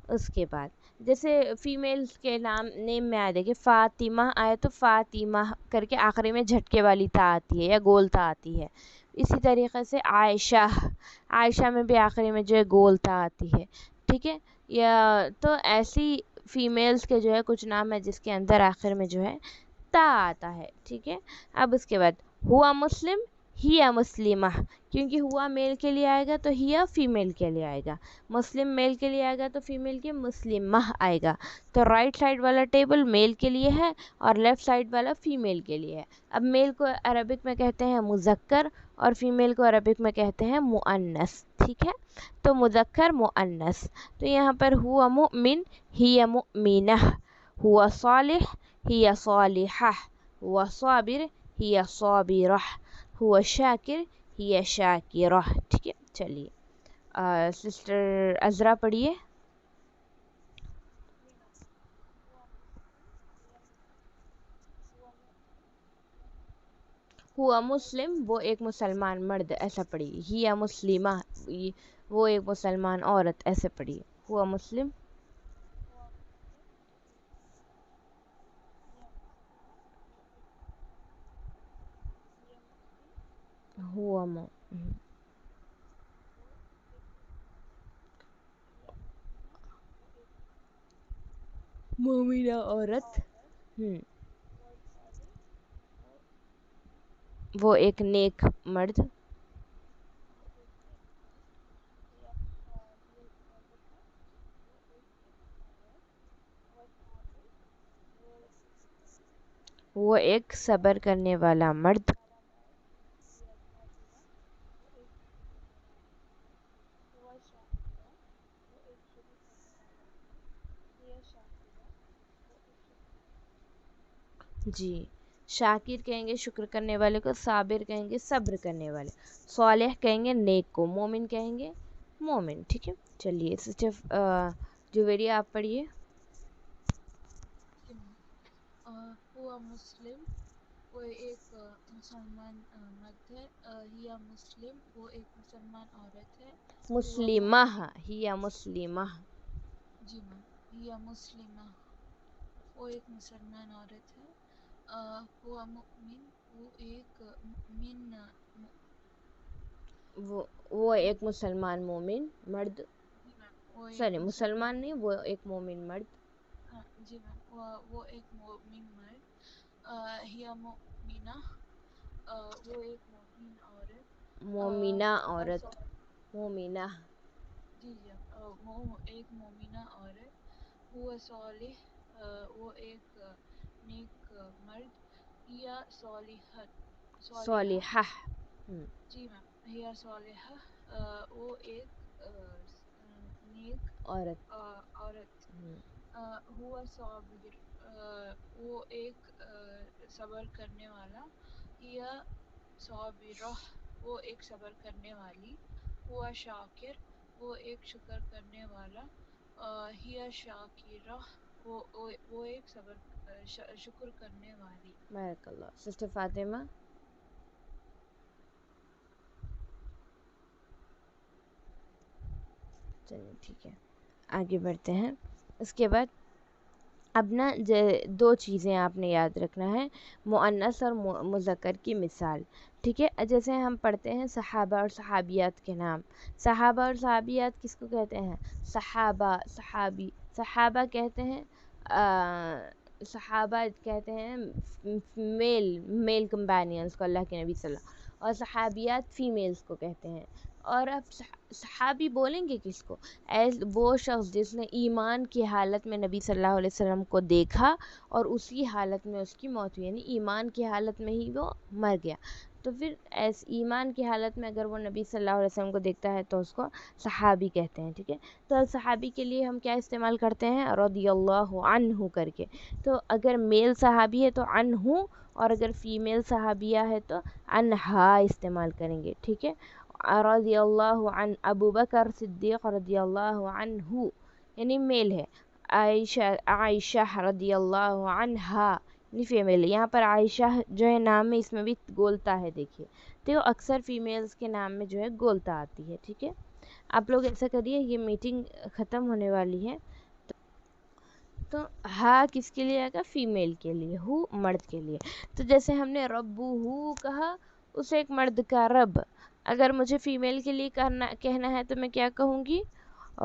S1: اس کے بعد جیسے فیمیلز کے نیم میں آئے، دیکھیں فاطمہ آئے تو فاطمہ کر کے آخری میں جھٹکے والی تا آتی ہے یا گول تا آتی ہے۔ اسی طریقے سے عائشہ، عائشہ میں بھی آخری میں جو ہے گول تا آتی ہے، ٹھیک ہے۔ یا تو ایسی فیمیلز کے جو ہے کچھ نام ہے جس کے اندر آخر میں جو ہے تا آتا ہے، ٹھیک ہے۔ اب اس کے بعد ہوا مسلم ہیا مسلمہ، کیونکہ ہوا میل کے لیے آئے گا تو ہیا فیمیل کے لیے آئے گا، مسلم میل کے لیے آئے گا تو فیمیل کے مسلمہ آئے گا۔ تو رائٹ سائڈ والا ٹیبل میل کے لیے ہے اور لیفٹ سائڈ والا فیمیل کے لیے ہے۔ اب میل کو عربک میں کہتے ہیں مذکر اور فیمیل کو عربک میں کہتے ہیں مؤنث، ٹھیک ہے۔ تو مذکر مؤنث، تو یہاں پر ہوا مؤمن ہی مؤمنہ، ہوا صالح ہی صالحہ، ہوا صابر ہی صابرہ، ہوا شاکر ہی شاکرہ، ٹھیک ہے۔ چلیے سسٹر عذرا پڑھیے۔ ہوا مسلم وہ ایک مسلمان مرد، ایسا پڑھیے۔ ہیا مسلمہ وہ ایک مسلمان عورت، ایسے پڑھیے۔ ہوا مسلم ہوا مومنہ عورت، وہ ایک نیک مرد، وہ ایک صبر کرنے والا مرد، جی۔ شاکر کہیں گے شکر کرنے والے کو، صابر کہیں گے صبر کرنے والے، صالح کہیں گے نیک کو، مومن کہیں گے مومن، ٹھیک ہے۔ چلیے سسٹر جویریہ آپ پڑھیے۔
S2: ہوا مسلم وہ ایک مسلمان مرد ہے، ہیا مسلم وہ ایک مسلمان عورت ہے، ہوا
S1: مسلمہ ہیا مسلمہ،
S2: جی میم، ہیا مسلمہ وہ ایک مسلمان عورت ہے، ہوا مؤمن وہ ایک مؤمن
S1: وہ ایک مسلمان مومن مرد،
S2: جی میم وہ ایک
S1: سوری مسلمان نہیں، وہ ایک مومن مرد.
S2: ہاں جی میم وہ ایک مومن مرد. ہیا مومنہ وہ ایک مومن عورت.
S1: مومنہ
S2: ہوا
S1: عورت، مومنہ.
S2: جی جی وہ ایک مومنہ عورت. ہوا صالح وہ ایک نیک مرد. ہیا صالحہ.
S1: صالحہ.
S2: جی میم ہیا صالحہ وہ ایک نیک
S1: عورت.
S2: عورت. ہوا صابر وہ ایک صبر کرنے والا. ہیا صابرہ وہ ایک صبر کرنے والی. ہوا شاکر وہ ایک شکر کرنے والا. ہیا شاکرہ وہ ایک شکر کرنے والی.
S1: بارک اللہ. سسٹر فاطمہ. چلیے ٹھیک ہے، آگے بڑھتے ہیں. اس کے بعد اب نا دو چیزیں آپ نے یاد رکھنا ہے، مؤنث اور مذکر کی مثال. ٹھیک ہے، جیسے ہم پڑھتے ہیں صحابہ اور صحابیات کے نام. صحابہ اور صحابیات کس کو کہتے ہیں؟ صحابہ، صحابی. صحابہ کہتے ہیں صحابہ کہتے ہیں میل کمپینینس کو، اللہ کے نبی صلی اللہ علیہ وسلم. اور صحابیات فیمیلز کو کہتے ہیں. اور اب صحابی بولیں گے کس کو؟ وہ شخص جس نے ایمان کی حالت میں نبی صلی اللہ علیہ وسلم کو دیکھا اور اسی حالت میں اس کی موت ہوئی، یعنی ایمان کی حالت میں ہی وہ مر گیا. تو پھر ایمان کی حالت میں اگر وہ نبی صلی اللہ علیہ وسلم کو دیکھتا ہے تو اس کو صحابی کہتے ہیں. ٹھیک ہے، تو صحابی کے لیے ہم کیا استعمال کرتے ہیں؟ رضی اللہ عنہ کر کے. تو اگر میل صحابی ہے تو عنہ، اور اگر فیمیل صحابیہ ہے تو عنہا استعمال کریں گے. ٹھیک ہے، رضی اللہ عنہ ابو بکر صدیق رضی اللہ عنہ یعنی میل ہے. عائشہ رضی اللہ عنہا یعنی فیمیل. یہاں پر عائشہ جو ہے نام میں، اس میں بھی گولتا ہے، دیکھیے. تو اکثر فیمیلز کے نام میں جو ہے گولتا آتی ہے. ٹھیک ہے، آپ لوگ ایسا کریے، یہ میٹنگ ختم ہونے والی ہے تو ہا کس کے لیے آئے گا؟ فیمیل کے لیے. ہو مرد کے لیے. تو جیسے ہم نے ربو ہو کہا، اسے ایک مرد کا رب. اگر مجھے فیمیل کے لیے کہنا ہے تو میں کیا کہوں گی؟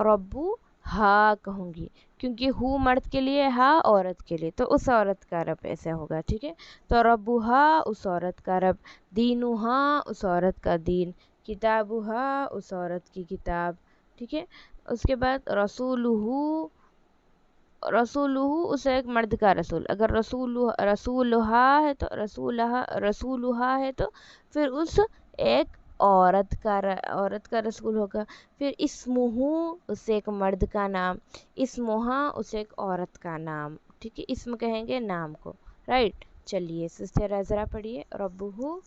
S1: ربو ہا کہوں گی، کیونکہ ہو مرد کے لیے، ہا عورت کے لیے، تو اس عورت کا رب ایسا ہوگا. ٹھیک ہے، تو ربو ہا اس عورت کا رب، دینو ہا اس عورت کا دین، کتابو ہا اس عورت کی کتاب. ٹھیک ہے، اس کے بعد رسولہ اسے ایک مرد کا رسول. اگر رسولہا ہے تو رسولہا ہے تو پھر اس ایک عورت کا رسول ہوگا. پھر اسمہ اسے ایک مرد کا نام، اسمہا اسے ایک عورت کا نام. ٹھیک ہے، اسم کہیں گے نام کو، رائٹ. چلیے سسٹر ذرا پڑھیے. ربہ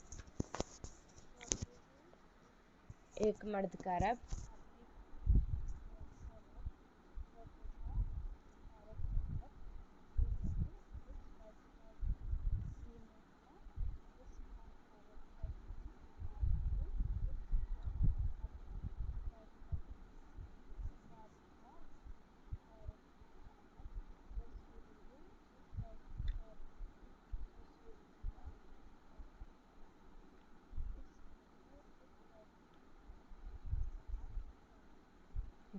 S1: ایک مرد کا رب،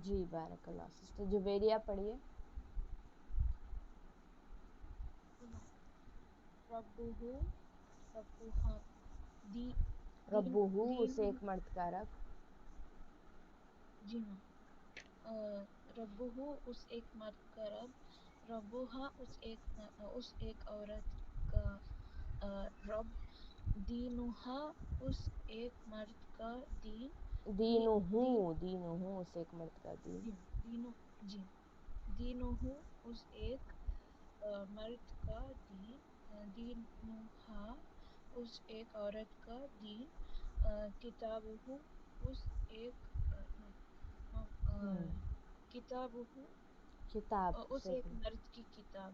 S1: جی بارک اللہ. سسٹر جویریہ پڑھیے.
S2: ربہ
S1: ربہ اسے
S2: دین.
S1: ایک مرد کا رب.
S2: جی میم ربہ اس ایک مرد کا رب. ربہا اس ایک عورت کا رب. دینہا اس ایک مرد کا دین.
S1: دینہ
S2: دین
S1: اسے ایک مرد کا دین.
S2: جی دینہو اس ایک مرد کا دین. دینہا اس ایک عورت کا دین. کتابہ اس ایک کتابہ
S1: کتاب
S2: اس
S1: سے
S2: ایک مرد کی کتاب.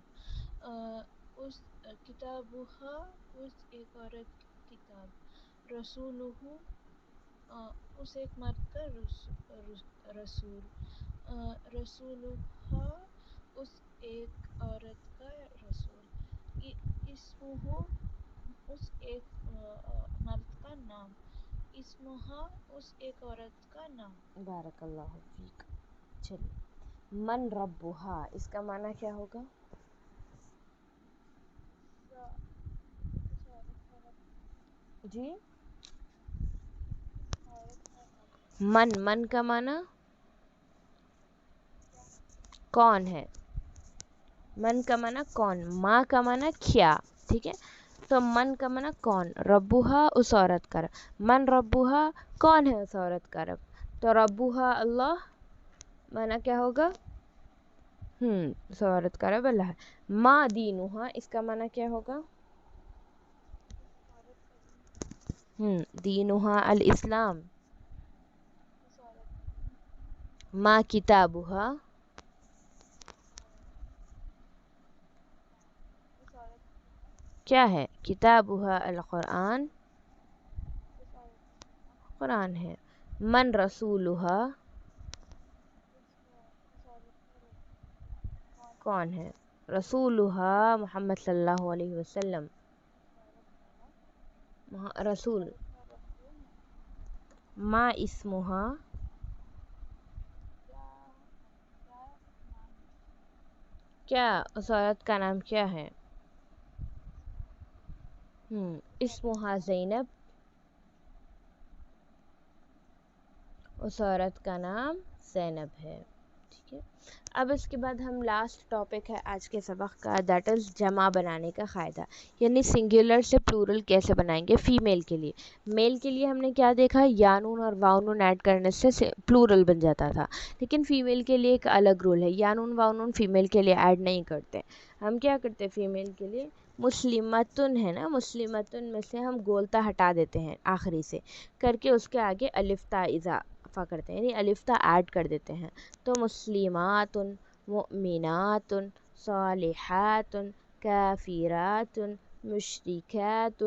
S2: اس کتابہا اس ایک عورت کی کتاب. رسولہ اس ایک مرد کا رسول. رسولہا اس ایک عورت کا رسول. اسمہ اس ایک مرد کا نام. اسمہا اس ایک عورت کا نام.
S1: بارک اللہ فیک. چلیے من ربها اس کا معنی کیا ہوگا؟
S3: اس عورت کا رب،
S1: جی
S3: اس عورت کا رب
S1: من کا معنی
S3: کیا؟
S1: کون ہے. من کا معنی کون، ماں کا معنی کیا. ٹھیک ہے، تو من کا معنی کون، ربوہا اس عورت کا رب. من ربوہا کون ہے اس عورت کا رب، تو ربوہا اللہ، معنی کیا ہوگا، اس عورت کا رب اللہ ہے. ما دینوہا اس کا معنی کیا ہوگا،
S3: اس عورت کا دین،
S1: دینوہا الاسلام.
S3: اس عورت کا دین،
S1: ما کتابوہا
S3: اس عورت کی کتاب،
S1: کیا ہے، کتابوہا القرآن
S3: اس عورت کا کتاب،
S1: قرآن ہے. من رسولوہا
S3: اس عورت کا رسول
S1: کون ہے، رسولوہا محمد صلی اللہ علیہ وسلم.
S3: اس عورت کا رب، اس
S1: رسول.
S3: عورت کا رسول.
S1: ما اسموہا
S3: کیا کیا نام ہے،
S1: کیا اس عورت کا نام کیا ہے،
S3: اس عورت
S1: اسموہا
S3: کا
S1: زینب اس عورت کا نام زینب ہے. ٹھیک ہے، اب اس کے بعد ہم لاسٹ ٹاپک ہے آج کے سبق کا، دیٹ از جمع بنانے کا قاعدہ، یعنی سنگولر سے پلورل کیسے بنائیں گے. فیمیل کے لیے، میل کے لیے ہم نے کیا دیکھا، یانون اور واؤنون ایڈ کرنے سے پلورل بن جاتا تھا، لیکن فیمیل کے لیے ایک الگ رول ہے، یانون واؤنون فیمیل کے لیے ایڈ نہیں کرتے. ہم کیا کرتے فیمیل کے لیے، مسلمتن ہے نا، مسلمتن میں سے ہم گولتا ہٹا دیتے ہیں آخری سے کر کے، اس کے آگے الف تا اضافہ کرتے ہیں، یعنی الف تا ایڈ کر دیتے ہیں. تو مسلمات، مؤمنات، صالحات، کافرات، مشرکات،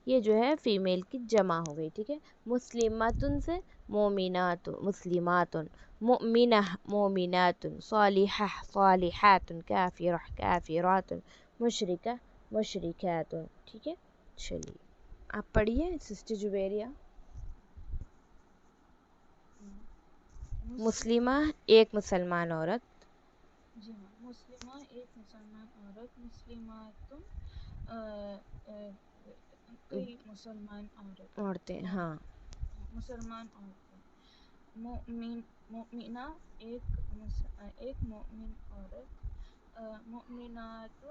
S1: یہ جو ہے فیمیل کی جمع ہو گئی. ٹھیک ہے، مسلماتن سے مومنات، مسلمات، مؤمنہ مومنات، صالحہ صالحات، کافرہ کافرات، مشرکہ مشرکات. ٹھیک ہے، چلیے آپ پڑھیے سسٹر جویریہ. مسلمہ ایک مسلمان عورت،
S2: جی ہاں، مسلمہ ایک مسلمان عورت، مسلمات کئی مسلمان
S1: عورتیں. ہاں
S2: مسلمان عورتیں. مؤمنہ ایک مؤمن عورت، مؤمنات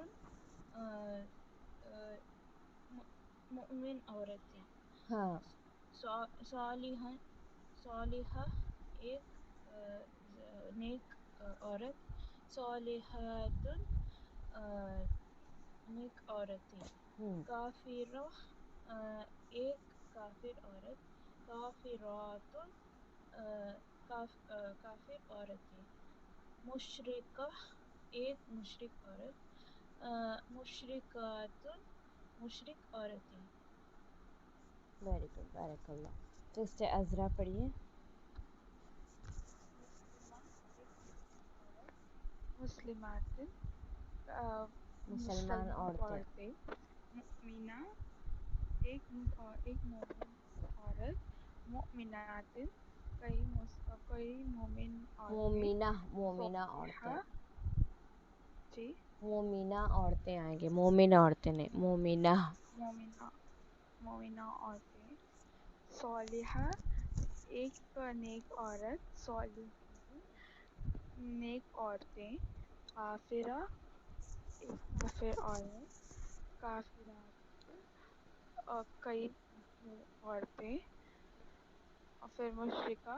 S2: مؤمن عورتیں.
S1: ہاں
S2: صالحہ ایک نیک عورت، صالحات نیک عورتیں. کافرہ ایک کافر عورت، کافرات کافر عورتیں. مشرکہ ایک مشرک عورت، مشرکات مشرک عورتیں.
S1: ویری گڈ، بارک اللہ. سسٹر عذرا پڑھیے.
S3: مسلمہ ایک مسلم عورت، مسلمات
S1: مسلمان
S3: مسلمان
S1: عورتیں.
S3: عورتیں. مؤمنہ ایک مومن عورت، مؤمنات کئی مومن عورتیں.
S1: مومنہ مومنہ
S3: صالحہ
S1: عورتیں.
S3: جی
S1: مومنہ عورتیں آئیں گے، مومن عورتیں نہیں، مومنہ.
S3: مومنہ عورتیں. صالحہ ایک نیک عورت، صالحین نیک عورتیں. کافرہ ایک کافر عورت، کافرات کئی عورتیں. اور پھر مشرکہ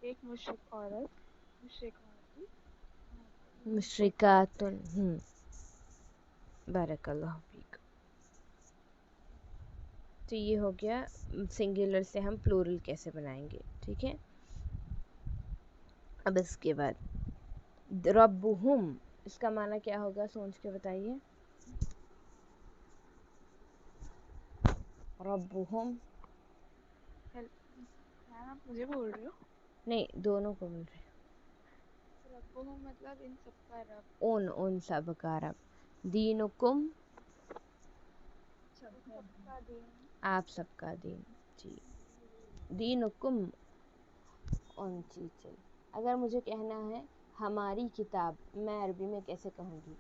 S3: ایک مشرک عورت، مشرکات
S1: مشرکات. بارک اللہ فیک. تو یہ ہو گیا سنگولر سے ہم پلورل کیسے بنائیں گے. ٹھیک ہے، اب اس کے بعد ربہم اس کا معنی کیا ہوگا، سوچ کے بتائیے. ربہم،
S3: میم آپ مجھے بول رہے ہو؟
S1: نہیں دونوں کو بول رہے.
S3: ربہم مطلب ان سب کا رب،
S1: ان سب کا رب. دینکم
S3: ان سب کا دین.
S1: آپ سب کا دین. جی دینکم جی چل. اگر مجھے کہنا ہے ہماری کتاب، میں عربی میں کیسے کہوں گی؟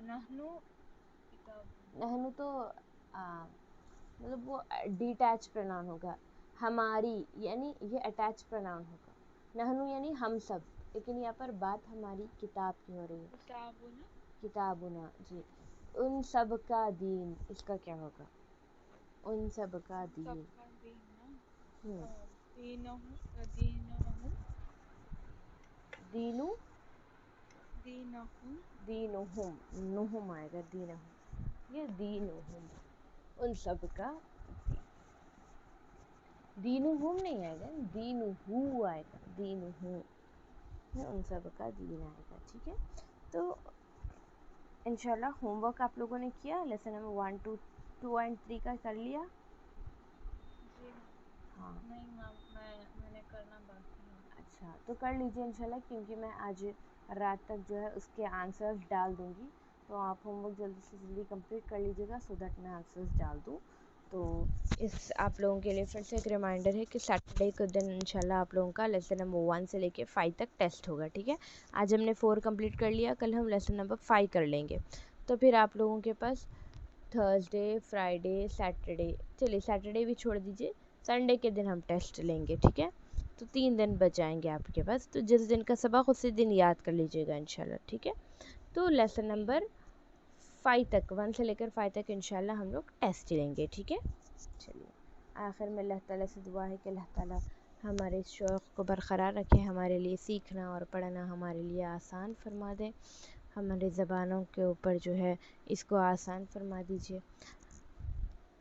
S2: نحنو کتاب.
S1: نحن تو مطلب وہ ڈیٹیچ پروناؤن ہوگا. ہماری یعنی یہ اٹیچ پروناؤن ہوگا. نحنو یعنی ہم سب، لیکن یہاں پر بات ہماری کتاب کی ہو رہی ہے.
S2: کتابنا.
S1: کتابنا جی. ان سب کا دین، اس کا کیا ہوگا؟ ان سب کا
S2: سب
S1: دین.
S2: کا دین.
S1: ہم
S2: دینہم.
S1: دینو
S2: دینہم.
S1: دینہم، نہم آئے گا، دینہم. یہ دینہم، ان سب کا دین. دینہم نہیں آئے گا، دینہو آئے گا، دینہو. ان سب کا دین آئے گا. ٹھیک ہے، تو انشاءاللہ ہوم ورک آپ لوگوں نے کیا؟ لیسن نمبر 1 2 اینڈ 3 کا کر لیا؟
S2: جی
S1: ہاں
S2: نہیں میم، میں نے کرنا باقی ہے.
S1: اچھا، تو کر لیجئے انشاءاللہ، کیونکہ میں آج رات تک جو ہے اس کے آنسرز ڈال دوں گی، تو آپ ہوم ورک جلدی سے جلدی کمپلیٹ کر لیجیے گا سو دیٹ میں آنسرز ڈال دوں. تو اس آپ لوگوں کے لیے پھر سے ایک ریمائنڈر ہے کہ سیٹرڈے کو دن انشاءاللہ آپ لوگوں کا لیسن نمبر 1 سے لے کے 5 تک ٹیسٹ ہوگا. ٹھیک ہے، آج ہم نے 4 کمپلیٹ کر لیا، کل ہم لیسن نمبر 5 کر لیں گے. تو پھر آپ لوگوں کے پاس تھرسڈے، فرائیڈے، سیٹرڈے، چلیے سیٹرڈے بھی چھوڑ دیجیے، سنڈے کے دن ہم ٹیسٹ لیں گے. ٹھیک ہے، تو 3 دن بچ جائیں گے آپ کے پاس. تو جس دن کا سبق اسی دن یاد کر لیجیے گا انشاءاللہ. ٹھیک ہے، تو لیسن نمبر 5 تک، 1 سے لے کر 5 تک انشاءاللہ ہم لوگ ٹیسٹ لیں گے. ٹھیک ہے، چلیے آخر میں اللہ تعالیٰ سے دعا ہے کہ اللہ تعالیٰ ہمارے اس شوق کو برقرار رکھے، ہمارے لیے سیکھنا اور پڑھنا ہمارے لیے آسان فرما دے، ہمارے زبانوں کے اوپر جو ہے اس کو آسان فرما دیجیے،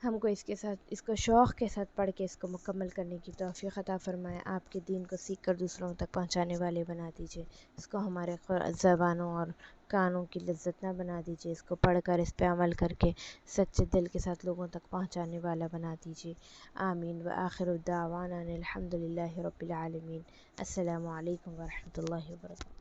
S1: ہم کو اس کے ساتھ، اس کو شوق کے ساتھ پڑھ کے اس کو مکمل کرنے کی توفیق عطا فرمائے. آپ کے دین کو سیکھ کر دوسروں تک پہنچانے والے بنا دیجیے، اس کو ہمارے زبانوں اور کانوں کی لذت نہ بنا دیجیے، اس کو پڑھ کر اس پہ عمل کر کے سچے دل کے ساتھ لوگوں تک پہنچانے والا بنا دیجیے. آمین. وآخر دعوانا الحمد للہ رب العالمین. السلام علیکم ورحمۃ اللہ وبرکاتہ.